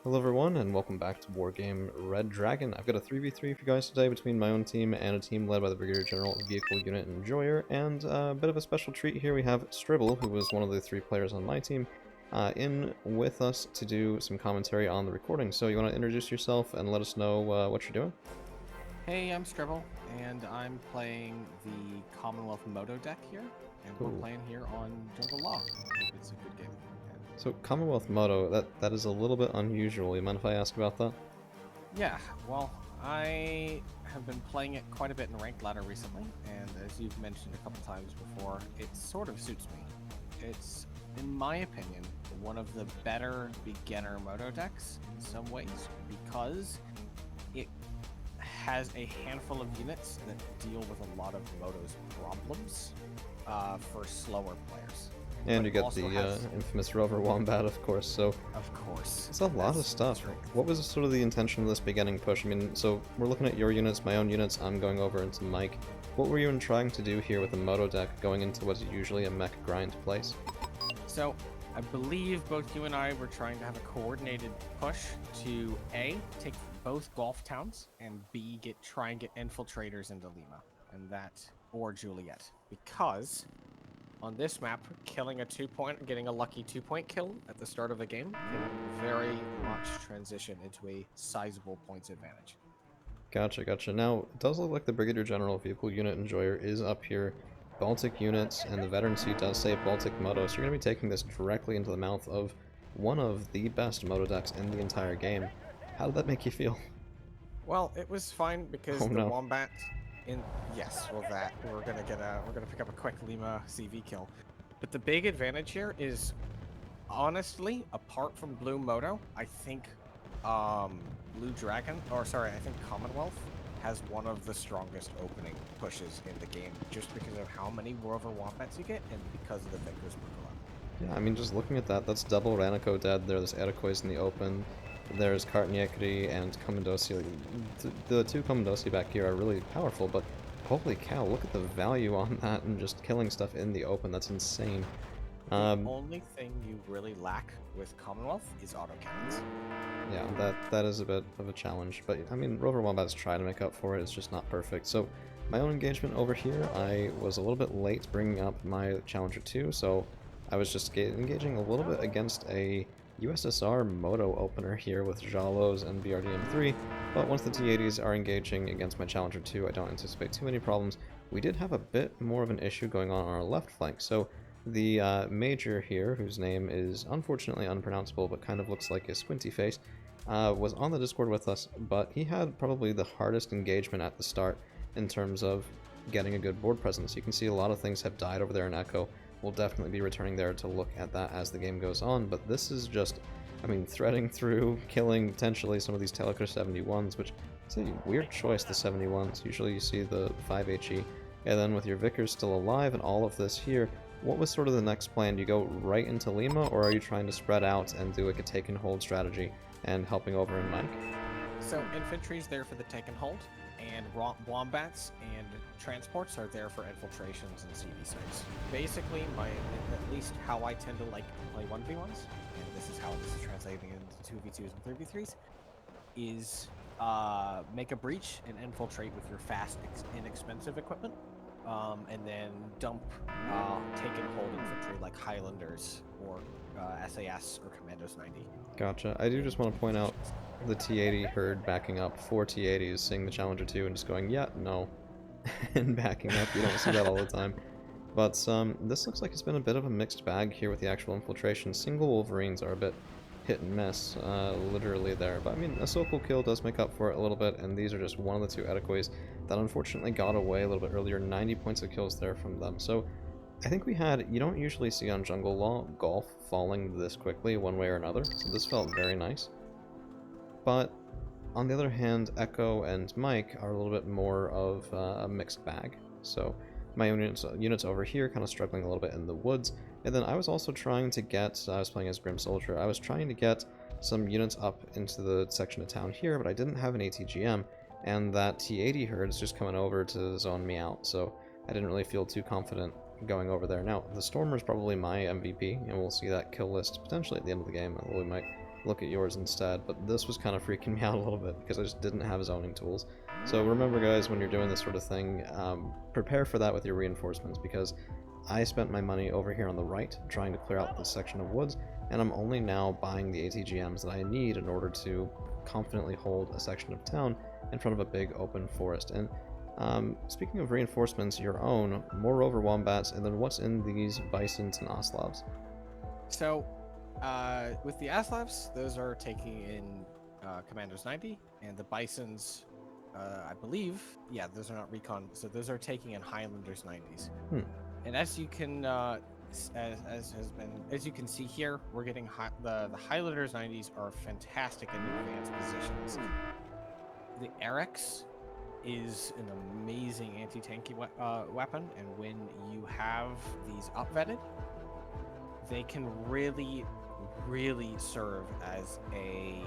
Hello everyone, and welcome back to Wargame Red Dragon. I've got a 3v3 for you guys today between my own team and a team led by the Brigadier General Vehicle Unit Enjoyer, and a bit of a special treat here. We have Stribble, who was one of the 3 players on my team, in with us to do some commentary on the recording. So you want to introduce yourself and let us know what you're doing? Hey, I'm Stribble, and I'm playing the Commonwealth Moto deck here, and we're playing here on Jungle Law. It's a good game. So Commonwealth Moto, that is a little bit unusual. You mind if I ask about that? Yeah, well, I have been playing it quite a bit in ranked ladder recently, and as you've mentioned a couple times before, it sort of suits me. It's, in my opinion, one of the better beginner Moto decks in some ways, because it has a handful of units that deal with a lot of Moto's problems for slower players. And you get the infamous Rover Wombat, of course, so... Of course. It's a lot of stuff. What was sort of the intention of this beginning push? I mean, so we're looking at your units, my own units, I'm going over into Mike. What were you trying to do here with a Moto deck going into what's usually a mech grind place? So, I believe both you and I were trying to have a coordinated push to A, take both Gulf towns, and B, try and get infiltrators into Lima, and that, or Juliet. Because on this map, killing a 2-point, getting a lucky 2-point kill at the start of a game can very much transition into a sizable points advantage. Gotcha. Now, it does look like the Brigadier General Vehicle Unit Enjoyer is up here. Baltic units, and the veteran seat does say Baltic Moto, so you're going to be taking this directly into the mouth of one of the best Moto decks in the entire game. How did that make you feel? Well, it was fine because Wombat yes, well that we're gonna pick up a quick Lima CV kill. But the big advantage here is, honestly, apart from Blue Moto, I think Blue Dragon, or sorry, I think Commonwealth has one of the strongest opening pushes in the game, just because of how many Rover Wombats you get and because of the Vickers Merkula. Yeah, I mean, just looking at that, that's double Ranico dead. There's Erikois in the open. There's Kartniekri and Commandosi. The 2 Commandosi back here are really powerful, but holy cow, look at the value on that and just killing stuff in the open. That's insane. The only thing you really lack with Commonwealth is autocannons. Yeah, that is a bit of a challenge, but I mean, Rover Wombat's trying to make up for it, it's just not perfect. So, my own engagement over here, I was a little bit late bringing up my Challenger 2, so I was just engaging a little bit against a USSR Moto opener here with Jalos and BRDM3, but once the T80s are engaging against my Challenger 2, I don't anticipate too many problems. We did have a bit more of an issue going on our left flank, so the Major here, whose name is unfortunately unpronounceable but kind of looks like a squinty face, was on the Discord with us, but he had probably the hardest engagement at the start in terms of getting a good board presence. You can see a lot of things have died over there in Echo. We'll definitely be returning there to look at that as the game goes on, but this is just, I mean, threading through, killing potentially some of these Teleker 71s, which is a weird choice, the 71s. Usually you see the 5HE, and then with your Vickers still alive and all of this here, what was sort of the next plan? Do you go right into Lima, or are you trying to spread out and do like a take and hold strategy and helping over in Mike? So infantry's there for the take and hold, and Wombats and transports are there for infiltrations and CV sites. Basically, at least how I tend to like to play 1v1s, and this is how this is translating into 2v2s and 3v3s, is make a breach and infiltrate with your fast, inexpensive equipment. And then dump take and hold infantry like Highlanders or SAS or Commandos 90. Gotcha. I do just want to point out the T80 herd backing up 4 T80s, seeing the Challenger 2 and just going, yeah, no, and backing up. You don't see that all the time. But this looks like it's been a bit of a mixed bag here with the actual infiltration. Single Wolverines are a bit hit and miss, literally there. But I mean, a Sokol kill does make up for it a little bit, and these are just one of the 2 Erikois that unfortunately got away a little bit earlier. 90 points of kills there from them. So I think we had, you don't usually see on Jungle Law golf falling this quickly one way or another, so this felt very nice. But on the other hand, Echo and Mike are a little bit more of a mixed bag. So my own units over here kind of struggling a little bit in the woods. And then I was also trying to get, I was playing as Grim Soldier, I was trying to get some units up into the section of town here, but I didn't have an ATGM, and that T80 herd is just coming over to zone me out, so I didn't really feel too confident going over there. Now, the Stormer is probably my MVP, and we'll see that kill list potentially at the end of the game, although we might look at yours instead. But this was kind of freaking me out a little bit because I just didn't have zoning tools. So remember, guys, when you're doing this sort of thing, prepare for that with your reinforcements, because I spent my money over here on the right trying to clear out this section of woods, and I'm only now buying the ATGMs that I need in order to confidently hold a section of town in front of a big open forest. And speaking of reinforcements, your own, more rover wombats, and then what's in these bisons and oslavs? So, with the Aslavs, those are taking in Commander's 90, and the Bisons, I believe, yeah, those are not recon, so those are taking in Highlanders 90s. And as you can, as you can see here, we're getting the Highlanders 90s are fantastic in advanced positions. The Erex is an amazing anti-tanky weapon, and when you have these upvetted, they can really serve as a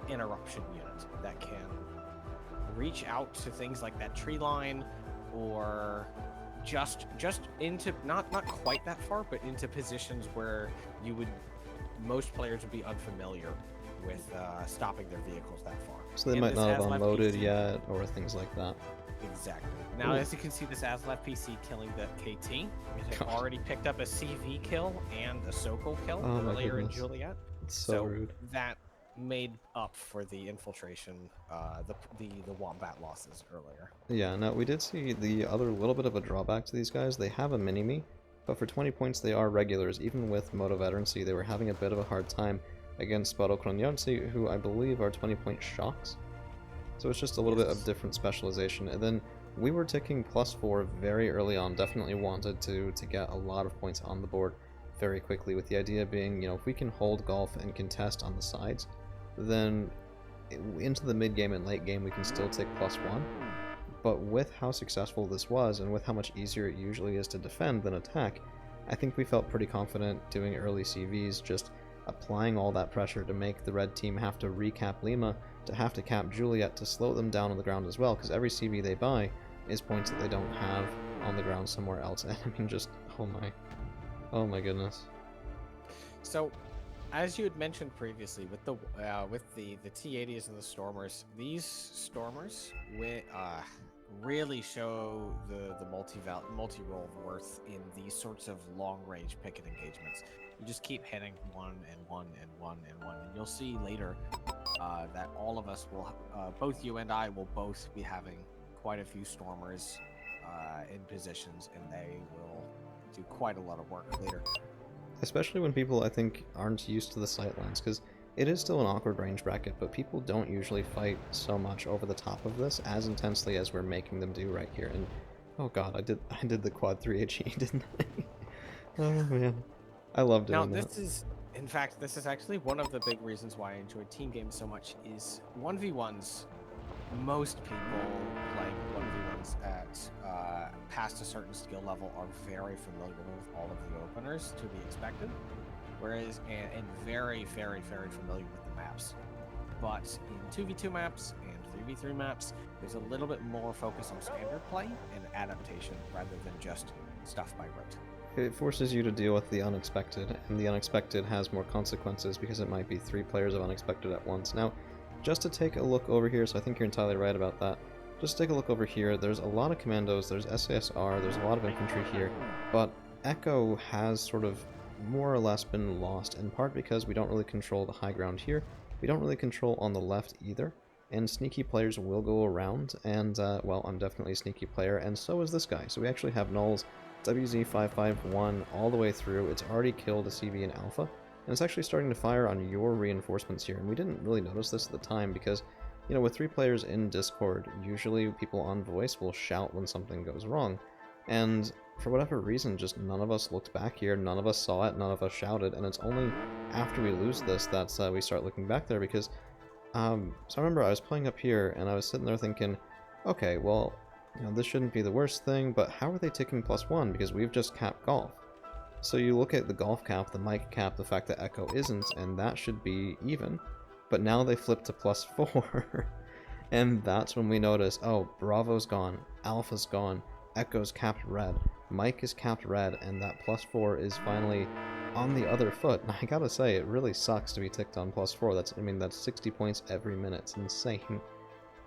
interruption unit that can reach out to things like that tree line, or just into not quite that far, but into positions where most players would be unfamiliar with stopping their vehicles that far. So they might not have unloaded yet, or things like that. Exactly. Now, as you can see, this Aslav PC killing the KT. It had already picked up a CV kill and a Sokol kill earlier in Juliet. It's so rude. That made up for the infiltration, the Wombat losses earlier. Yeah, now we did see the other little bit of a drawback to these guys. They have a mini-me, but for 20 points they are regulars. Even with Moto Veterancy, they were having a bit of a hard time against Sparokronjarci, who I believe are 20-point shocks. So it's just a little bit of different specialization. And then we were ticking +4 very early on, definitely wanted to get a lot of points on the board very quickly, with the idea being, you know, if we can hold golf and contest on the sides, then into the mid-game and late game we can still take +1. But with how successful this was, and with how much easier it usually is to defend than attack, I think we felt pretty confident doing early CVs, just applying all that pressure to make the red team have to recap Lima, to have to cap Juliet, to slow them down on the ground as well, because every CV they buy is points that they don't have on the ground somewhere else. And I mean, just, oh my goodness. So, as you had mentioned previously, with the T80s and the Stormers, these Stormers really show the multi-role worth in these sorts of long-range picket engagements. You just keep hitting one and one and one and one, and you'll see later that all of us will, both you and I will both be having quite a few Stormers in positions, and they will do quite a lot of work later. Especially when people, I think, aren't used to the sightlines, because it is still an awkward range bracket, but people don't usually fight so much over the top of this as intensely as we're making them do right here. And oh god, I did the quad 3 HE, didn't I? Oh man, I love doing that. Now this is actually one of the big reasons why I enjoy team games so much. Is 1v1s. Most people playing 1v1s at past a certain skill level are very familiar with all of the openers to be expected, whereas and very familiar with the maps. But in 2v2 maps and 3v3 maps, there's a little bit more focus on standard play and adaptation rather than just stuff by rote. It forces you to deal with the unexpected, and the unexpected has more consequences because it might be 3 players of unexpected at once. Now, just to take a look over here, so I think you're entirely right about that. Just take a look over here. There's a lot of commandos, there's SASR, there's a lot of infantry here, but Echo has sort of more or less been lost, in part because we don't really control the high ground here. We don't really control on the left either, and sneaky players will go around, and, well, I'm definitely a sneaky player, and so is this guy. So we actually have Nulls, WZ551 all the way through. It's already killed a CV in Alpha, and it's actually starting to fire on your reinforcements here, and we didn't really notice this at the time because, you know, with 3 players in Discord, usually people on voice will shout when something goes wrong, and for whatever reason, just none of us looked back here, none of us saw it, none of us shouted, and it's only after we lose this that we start looking back there, because, so I remember I was playing up here, and I was sitting there thinking, okay, well, you know, this shouldn't be the worst thing, but how are they ticking +1? Because we've just capped golf. So you look at the golf cap, the mic cap, the fact that Echo isn't, and that should be even, but now they flip to +4, and that's when we notice, oh, Bravo's gone, Alpha's gone, Echo's capped red, Mike is capped red, and that +4 is finally on the other foot. I gotta say, it really sucks to be ticked on +4. I mean, that's 60 points every minute. It's insane,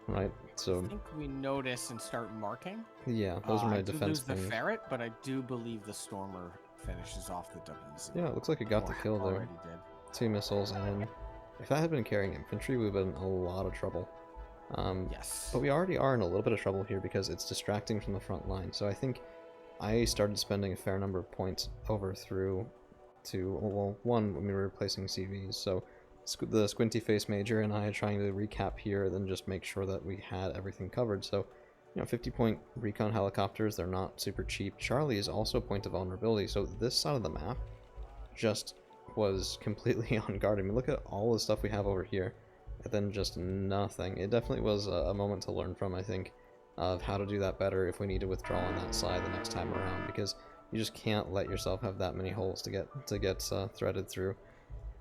right? So I think we notice and start marking. yeah, those are my I do defense lose the things. ferret, but I do believe the stormer finishes off the WZ. Yeah, it looks like it got the kill there. Already did. 2 missiles, and if that had been carrying infantry, we've been in a lot of trouble. Yes. But we already are in a little bit of trouble here because it's distracting from the front line. So I think I started spending a fair number of points over through to, well, one, when we were replacing CVs. So the Squinty Face Major and I are trying to recap here, then just make sure that we had everything covered. So, 50-point recon helicopters, they're not super cheap. Charlie is also a point of vulnerability. So this side of the map just was completely on guard. I mean, look at all the stuff we have over here, and then just nothing. It definitely was a moment to learn from, I think, of how to do that better if we need to withdraw on that side the next time around, because you just can't let yourself have that many holes to get threaded through.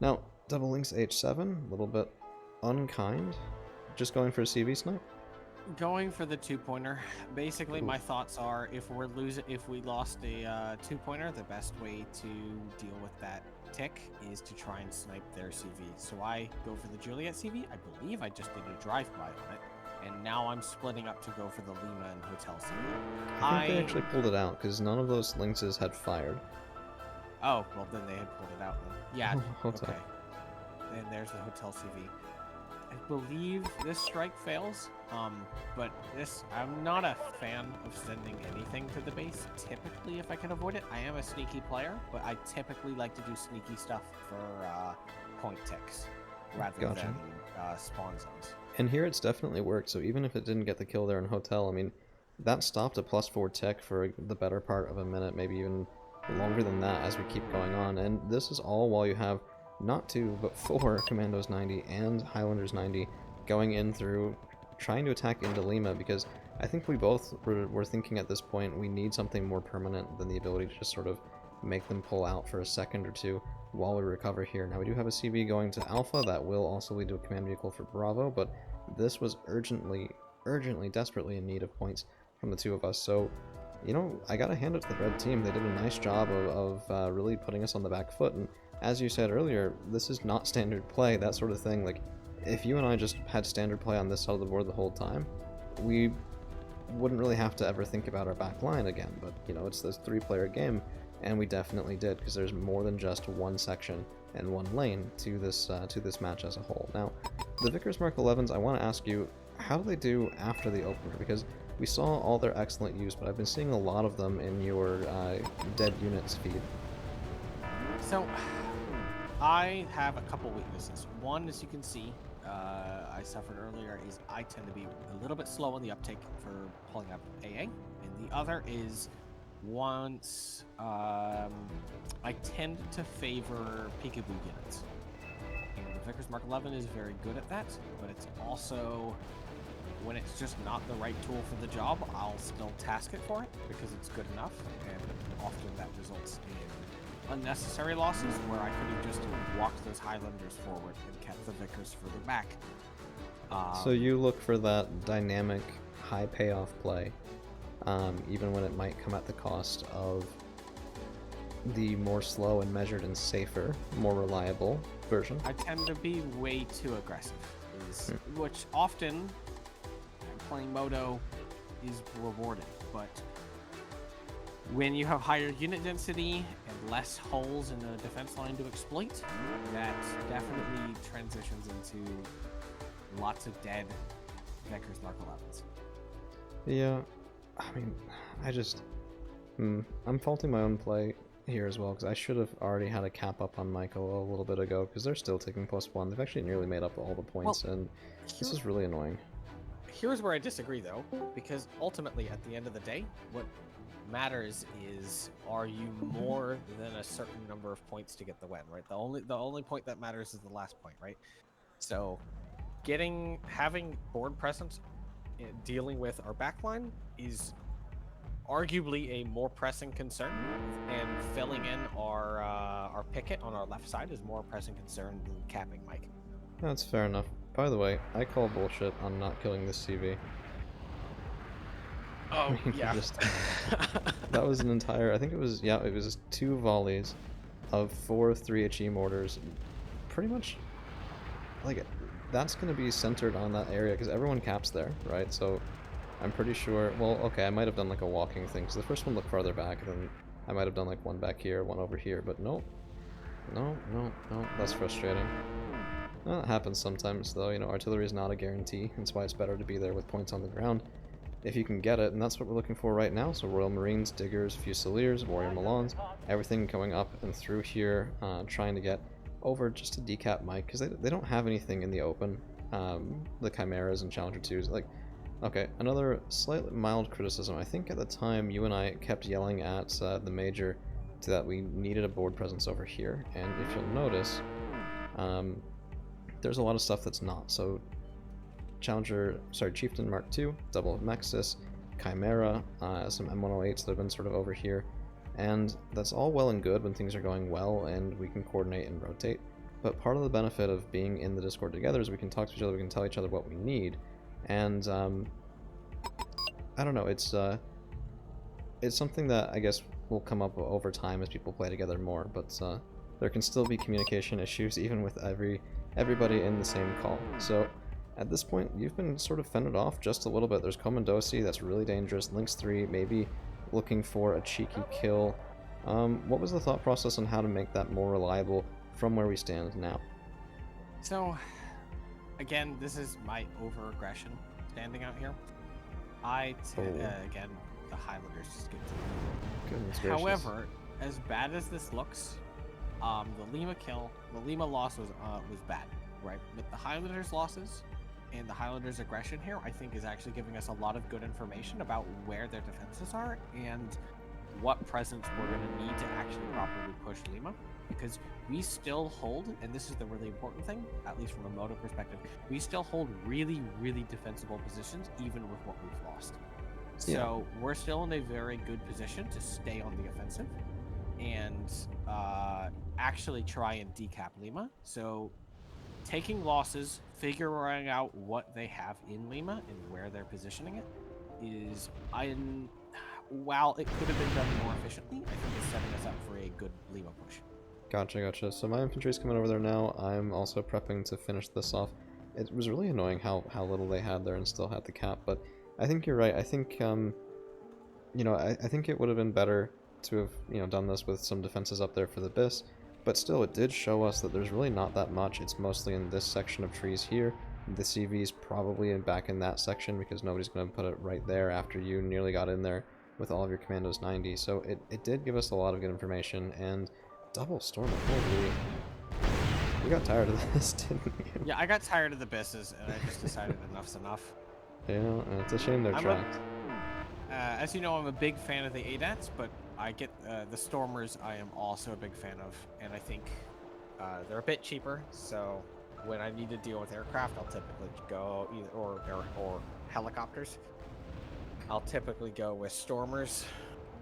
Now, Double Links H7, a little bit unkind, just going for a CV snipe. Going for the 2-pointer. Basically, my thoughts are if we lost a 2-pointer, the best way to deal with that tick is to try and snipe their CV. So I go for the Juliet CV. I believe I just did a drive-by on it, and now I'm splitting up to go for the Lima and Hotel CV. I think they actually pulled it out because none of those Lynxes had fired. Oh, well then they had pulled it out then. Yeah. Hotel. Okay. And there's the Hotel CV. I believe this strike fails, but I'm not a fan of sending anything to the base, typically, if I can avoid it. I am a sneaky player, but I typically like to do sneaky stuff for point ticks, rather than spawn zones. And here it's definitely worked, so even if it didn't get the kill there in Hotel, I mean, that stopped a +4 tech for the better part of a minute, maybe even longer than that as we keep going on, and this is all while you have not 2, but 4 Commandos 90 and Highlanders 90 going in through, trying to attack into Lima, because I think we both were thinking at this point we need something more permanent than the ability to just sort of make them pull out for a second or two while we recover here. Now we do have a CV going to Alpha, that will also lead to a command vehicle for Bravo, but this was urgently, desperately in need of points from the two of us, so I gotta hand it to the red team. They did a nice job of really putting us on the back foot, and as you said earlier, this is not standard play, that sort of thing. Like, if you and I just had standard play on this side of the board the whole time, we wouldn't really have to ever think about our back line again, but, it's this 3-player game, and we definitely did, because there's more than just one section and one lane to this match as a whole. Now, the Vickers Mark 11s, I want to ask you, how do they do after the opener? Because we saw all their excellent use, but I've been seeing a lot of them in your dead units feed. So, I have a couple weaknesses. One, as you can see, I suffered earlier, is I tend to be a little bit slow on the uptake for pulling up AA, and the other is once I tend to favor peekaboo units. And the Vickers Mark 11 is very good at that, but it's also, when it's just not the right tool for the job, I'll still task it for it because it's good enough, and often that results in unnecessary losses where I could have just walked those Highlanders forward and kept the Vickers further back. So you look for that dynamic, high payoff play, even when it might come at the cost of the more slow and measured and safer, more reliable version? I tend to be way too aggressive, which often playing Moto is rewarded, but when you have higher unit density and less holes in the defense line to exploit, that definitely transitions into lots of dead Vickers Mark 11s. Yeah, I mean, I'm faulting my own play here as well, because I should have already had a cap up on Michael a little bit ago, because they're still taking +1. They've actually nearly made up all the points, and this is really annoying. Here's where I disagree, though, because ultimately, at the end of the day, what matters is, are you more than a certain number of points to get the win, right? The only point that matters is the last point, right? So having board presence dealing with our backline is arguably a more pressing concern, and filling in our picket on our left side is more pressing concern than capping Mike. That's fair enough. By the way, I call bullshit on not killing this CV. Oh, yeah. That was an entire, I think it was 2 volleys of 4 3HE mortars, pretty much, like, that's going to be centered on that area, because everyone caps there, right? So I'm pretty sure, well, okay, I might have done like a walking thing, because the first one looked farther back, then I might have done like one back here, one over here, but no, no, no, no, that's frustrating. Well, that happens sometimes, though, you know, artillery is not a guarantee, that's why it's better to be there with points on the ground, if you can get it, and that's what we're looking for right now. So Royal Marines, Diggers, Fusiliers, Warrior Milans, everything going up and through here, trying to get over just to decap Mike, because they don't have anything in the open, the Chimeras and Challenger 2s, like, okay, another slightly mild criticism. I think at the time you and I kept yelling at the Major that we needed a board presence over here, and if you'll notice, there's a lot of stuff that's not. So Chieftain Mark II, double of Nexus, Chimera, some M108s that have been sort of over here, and that's all well and good when things are going well and we can coordinate and rotate, but part of the benefit of being in the Discord together is we can talk to each other, we can tell each other what we need, and I don't know, it's something that I guess will come up over time as people play together more, but there can still be communication issues even with everybody in the same call. So at this point, you've been sort of fended off just a little bit. There's Commandosi, that's really dangerous. Lynx 3, maybe looking for a cheeky kill. What was the thought process on how to make that more reliable from where we stand now? So, again, this is my over-aggression standing out here. Again, the Highlanders just get to me. Goodness gracious. However, as bad as this looks, the Lima loss was bad, right? But the Highlanders' losses and the Highlanders' aggression here, I think, is actually giving us a lot of good information about where their defenses are and what presence we're going to need to actually properly push Lima. Because we still hold, and this is the really important thing, at least from a moto perspective, we still hold really, really defensible positions, even with what we've lost. So we're still in a very good position to stay on the offensive and actually try and decap Lima. So taking losses, figuring out what they have in Lima and where they're positioning it is, while it could have been done more efficiently, I think it's setting us up for a good Lima push. Gotcha. So my infantry's coming over there now. I'm also prepping to finish this off. It was really annoying how little they had there and still had the cap, but I think you're right. I think, you know, I think it would have been better to have, you know, done this with some defenses up there for the BIS, but still, it did show us that there's really not that much. It's mostly in this section of trees here. The CV's probably back in that section because nobody's going to put it right there after you nearly got in there with all of your Commandos 90. So it did give us a lot of good information, and double storm, holy. You got tired of this, didn't you? Yeah, I got tired of the BISs, and I just decided enough's enough. Yeah, and it's a shame they're tracked. As you know, I'm a big fan of the ADATs, but I get the Stormers I am also a big fan of, and I think they're a bit cheaper, so when I need to deal with aircraft, I'll typically go either or helicopters. I'll typically go with Stormers.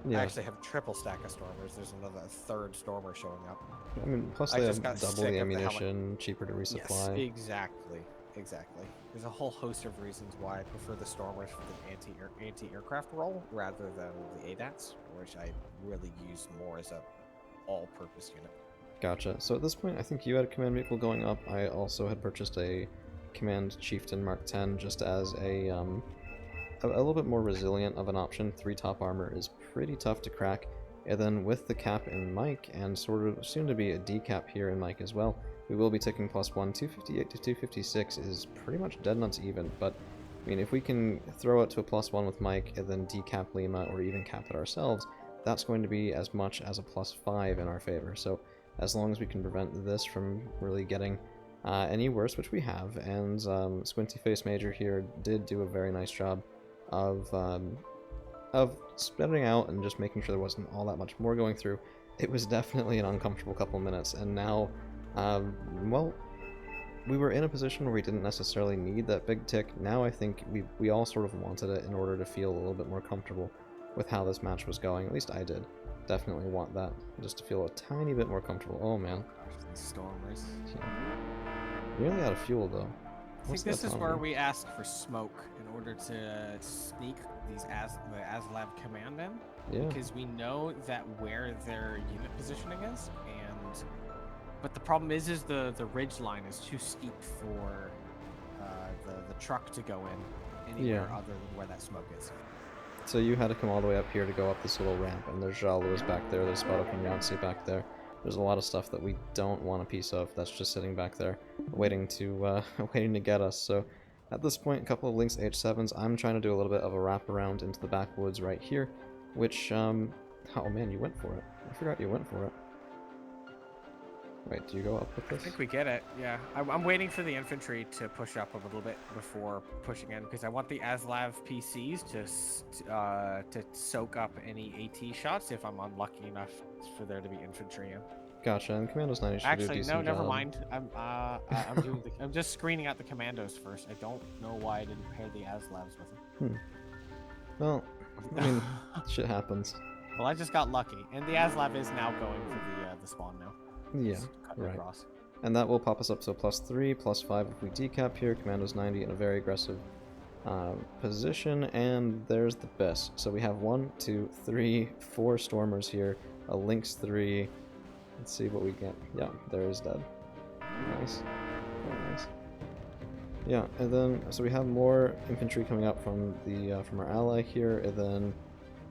Yeah. I actually have a triple stack of Stormers. There's another third Stormer showing up. I mean, plus they have double the ammunition, cheaper to resupply. Yes, exactly. There's a whole host of reasons why I prefer the Stormers for the anti-aircraft role rather than the ADATs, which I really use more as a all-purpose unit. Gotcha. So at this point, I think you had a command vehicle going up. I also had purchased a command Chieftain Mark 10 just as a little bit more resilient of an option. 3 top armor is pretty tough to crack. And then with the cap in Mike, and sort of soon to be a decap here in Mike as well, we will be taking +1. 258 to 256 is pretty much dead nuts even, but I mean, if we can throw it to a +1 with Mike and then decap Lima or even cap it ourselves, that's going to be as much as a +5 in our favor. So as long as we can prevent this from really getting any worse, which we have, and Squinty Face Major here did do a very nice job of spreading out and just making sure there wasn't all that much more going through. It was definitely an uncomfortable couple minutes, and now, well, we were in a position where we didn't necessarily need that big tick. Now I think we all sort of wanted it in order to feel a little bit more comfortable with how this match was going. At least I did. Definitely want that, just to feel a tiny bit more comfortable. Oh man. Stormers. Yeah. Nearly out of fuel though. I think this is where we ask for smoke in order to sneak the ASLAB command in. Yeah. Because we know that where their unit positioning is, and But the problem is the ridge line is too steep for the truck to go in anywhere other than where that smoke is. So you had to come all the way up here to go up this little ramp, and there's Lawless back there, there's Spartak and Yahtzee back there. There's a lot of stuff that we don't want a piece of that's just sitting back there, waiting to get us. So at this point, a couple of Lynx H7s, I'm trying to do a little bit of a wraparound into the backwoods right here, which, oh man, you went for it. I forgot you went for it. Wait, do you go up with this? I think we get it, yeah. I'm waiting for the infantry to push up a little bit before pushing in, because I want the Aslav PCs to soak up any AT shots if I'm unlucky enough for there to be infantry in. Gotcha, and Commandos 90 should do a Actually, decent no, never job. mind. I'm just screening out the commandos first. I don't know why I didn't pair the Aslavs with them. Well, I mean, shit happens. Well, I just got lucky, and the Aslav is now going for the spawn now. Yeah, Just cut right. across. And that will pop us up to a +3, +5 if we decap here. Commandos 90 in a very aggressive position, and there's the best. So we have 1, 2, 3, 4 Stormers here, a Lynx 3. Let's see what we get. Yeah, there is dead. Nice. Very nice. Yeah, and then so we have more infantry coming up from the from our ally here, and then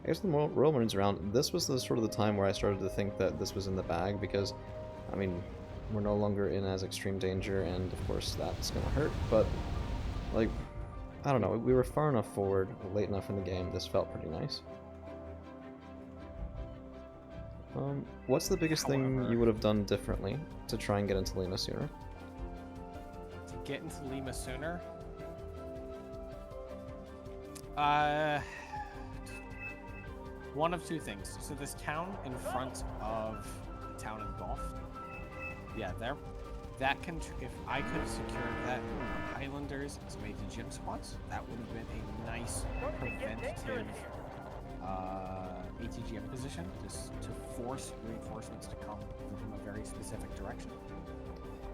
I guess the Royal Marines around. This was the sort of the time where I started to think that this was in the bag, because I mean, we're no longer in as extreme danger, and of course that's gonna hurt, but like, I don't know, we were far enough forward, late enough in the game, this felt pretty nice. What's the biggest thing you would have done differently to try and get into Lima sooner? To get into Lima sooner? One of two things. So this town in front of the town in Gulf, yeah, there. That can, if I could have secured that with Highlanders and some ATGM spots, that would have been a nice preventative ATGM position, just to force reinforcements to come from a very specific direction.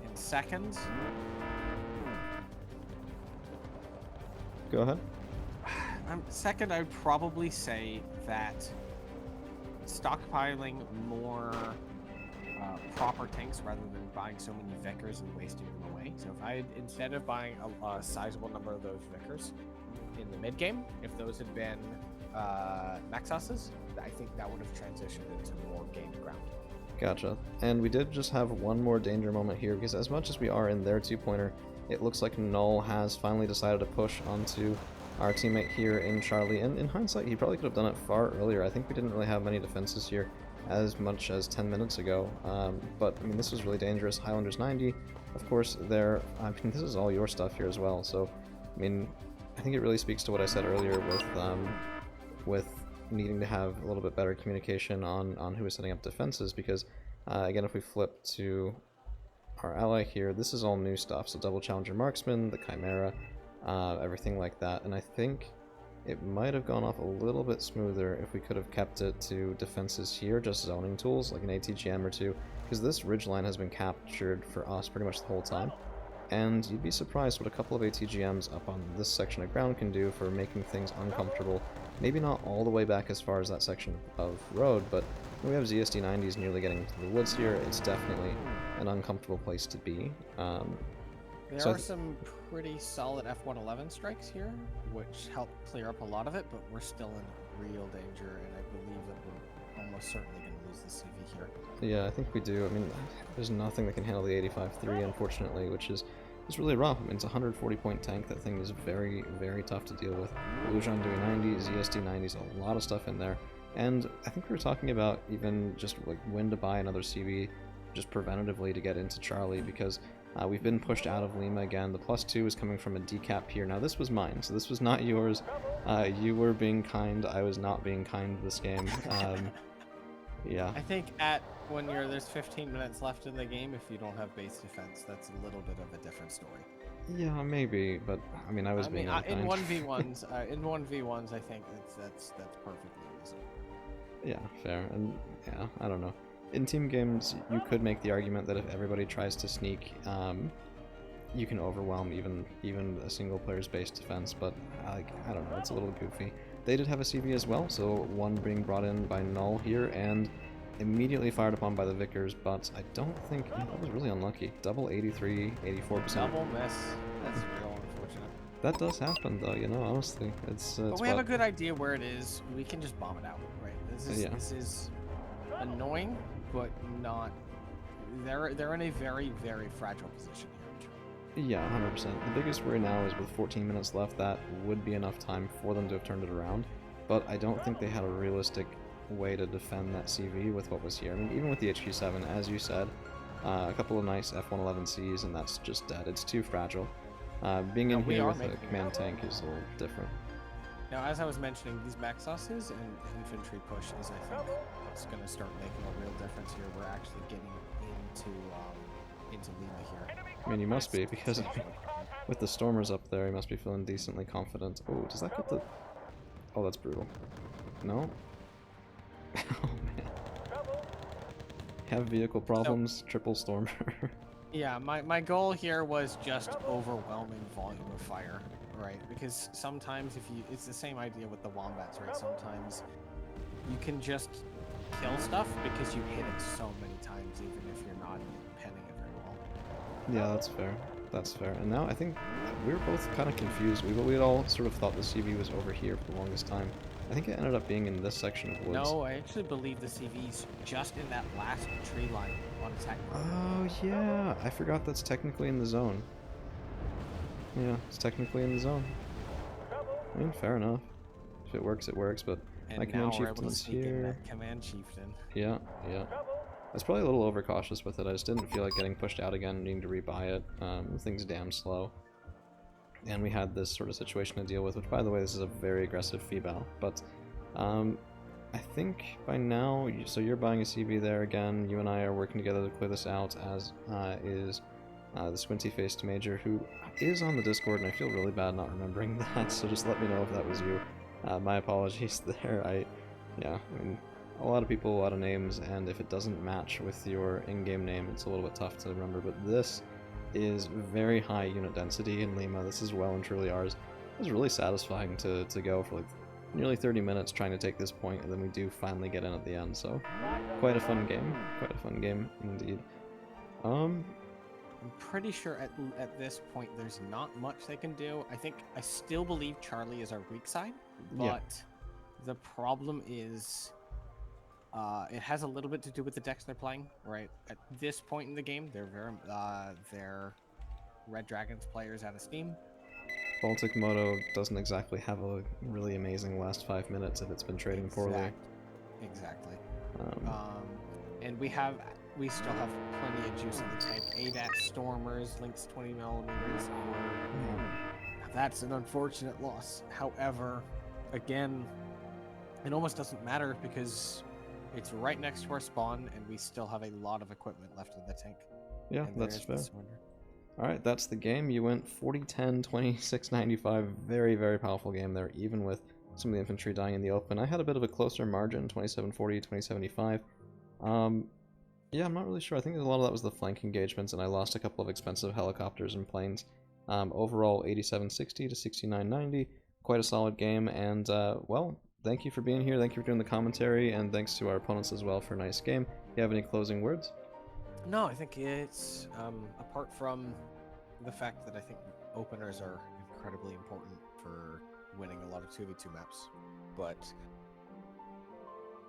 And second, Go ahead. Second, I would probably say that stockpiling more proper tanks rather than buying so many Vickers and wasting them away. So if I had, instead of buying a sizable number of those Vickers in the mid game, if those had been Maxuses, I think that would have transitioned into more gained ground. Gotcha. And we did just have one more danger moment here, because as much as we are in their 2-pointer, it looks like Null has finally decided to push onto our teammate here in Charlie. And in hindsight, he probably could have done it far earlier. I think we didn't really have many defenses here as much as 10 minutes ago. But, I mean, this was really dangerous. Highlanders 90, of course, there. I mean, this is all your stuff here as well. So, I mean, I think it really speaks to what I said earlier with needing to have a little bit better communication on who is setting up defenses, because, again, if we flip to our ally here, this is all new stuff. So double Challenger Marksman, the Chimera, everything like that. And I think it might have gone off a little bit smoother if we could have kept it to defenses here, just zoning tools, like an ATGM or two, because this ridgeline has been captured for us pretty much the whole time. And you'd be surprised what a couple of ATGMs up on this section of ground can do for making things uncomfortable. Maybe not all the way back as far as that section of road, but when we have ZSD 90s nearly getting into the woods here, it's definitely an uncomfortable place to be. There are some pretty solid F-111 strikes here, which help clear up a lot of it, but we're still in real danger, and I believe that we're almost certainly going to lose the CV here. Yeah, I think we do. I mean, there's nothing that can handle the 85-3, unfortunately, which is really rough. I mean, it's a 140-point tank. That thing is very, very tough to deal with. Lujan doing 90, ZSD 90s, a lot of stuff in there. And I think we were talking about even just like when to buy another CV just preventatively to get into Charlie, because we've been pushed out of Lima again. The +2 is coming from a decap here. Now, this was mine, so this was not yours. You were being kind. I was not being kind this game. Yeah. I think when there's 15 minutes left in the game, if you don't have base defense, that's a little bit of a different story. Yeah, maybe, but I mean, I was being unkind. In 1v1s, I think that's perfectly reasonable. Yeah, fair. And yeah, I don't know. In team games, you could make the argument that if everybody tries to sneak, you can overwhelm even a single player's base defense, but I don't know, it's a little goofy. They did have a CV as well, so one being brought in by Null here, and immediately fired upon by the Vickers, but I don't think... that was really unlucky. Double 83, 84%. Double miss. That's real unfortunate. That does happen, though, you know, honestly. It's But we have a good idea where it is. We can just bomb it out, right? This is annoying, but not... They're in a very, very fragile position here. Yeah, 100%. The biggest worry now is with 14 minutes left, that would be enough time for them to have turned it around. But I don't think they had a realistic way to defend that CV with what was here. I mean, even with the HQ7, as you said, a couple of nice F111Cs, and that's just dead. It's too fragile. Being in here with a command tank is a little different. Now, as I was mentioning, these Maxuses and infantry push is, I think, what's going to start making a real difference here. We're actually getting into Lima here. I mean, you must be, because with the Stormers up there, you must be feeling decently confident. Oh, does that get the... Oh, that's brutal. No? Oh, man. Have vehicle problems, triple Stormer. Yeah, my goal here was just overwhelming volume of fire, right? Because sometimes it's the same idea with the Wombats, right? Sometimes you can just kill stuff because you hit it so many times, even if you're not penning it very well. Yeah, that's fair. That's fair. And now I think we were both kind of confused. We had all sort of thought the CV was over here for the longest time. I think it ended up being in this section of woods. No, I actually believe the CV's just in that last tree line on attack. Oh, yeah. I forgot that's technically in the zone. Yeah, it's technically in the zone. I mean, fair enough. If it works, it works, but and my command chieftain's here. Command chieftain. Yeah, yeah. I was probably a little overcautious with it. I just didn't feel like getting pushed out again and needing to rebuy it. Things damn slow. And we had this sort of situation to deal with, which, by the way, this is a very aggressive Feebal. But I think by now, so you're buying a CV there again. You and I are working together to clear this out, as is the squinty-faced Major, who is on the Discord, and I feel really bad not remembering that, so just let me know if that was you. My apologies there. Yeah, I mean, a lot of people, a lot of names, and if it doesn't match with your in-game name, it's a little bit tough to remember, but this is very high unit density in Lima. This is well and truly ours. It was really satisfying to go for like nearly 30 minutes trying to take this point, and then we do finally get in at the end, so quite a fun game. Quite a fun game indeed. I'm pretty sure at this point there's not much they can do. I still believe Charlie is our weak side, but the problem is it has a little bit to do with the decks they're playing, right? At this point in the game, they're Red Dragons players out of steam. Baltic Moto doesn't exactly have a really amazing last 5 minutes if it's been trading poorly. Exactly. And we still have plenty of juice in the tank. ADAT Stormers, Lynx 20mm. That's an unfortunate loss. However, again, it almost doesn't matter because it's right next to our spawn, and we still have a lot of equipment left in the tank. Yeah, that's fair. Alright, that's the game. You went 40-10, 26-95. Very, very powerful game there, even with some of the infantry dying in the open. I had a bit of a closer margin, 27-40, 20-75. Yeah, I'm not really sure. I think a lot of that was the flank engagements, and I lost a couple of expensive helicopters and planes. Overall, 87-60 to 69-90. Quite a solid game, and, well, thank you for being here, thank you for doing the commentary, and thanks to our opponents as well for a nice game. Do you have any closing words? No, I think it's, apart from the fact that I think openers are incredibly important for winning a lot of 2v2 maps, but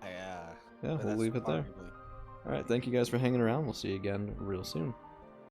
yeah, we'll leave it there. Alright, thank you guys for hanging around, we'll see you again real soon.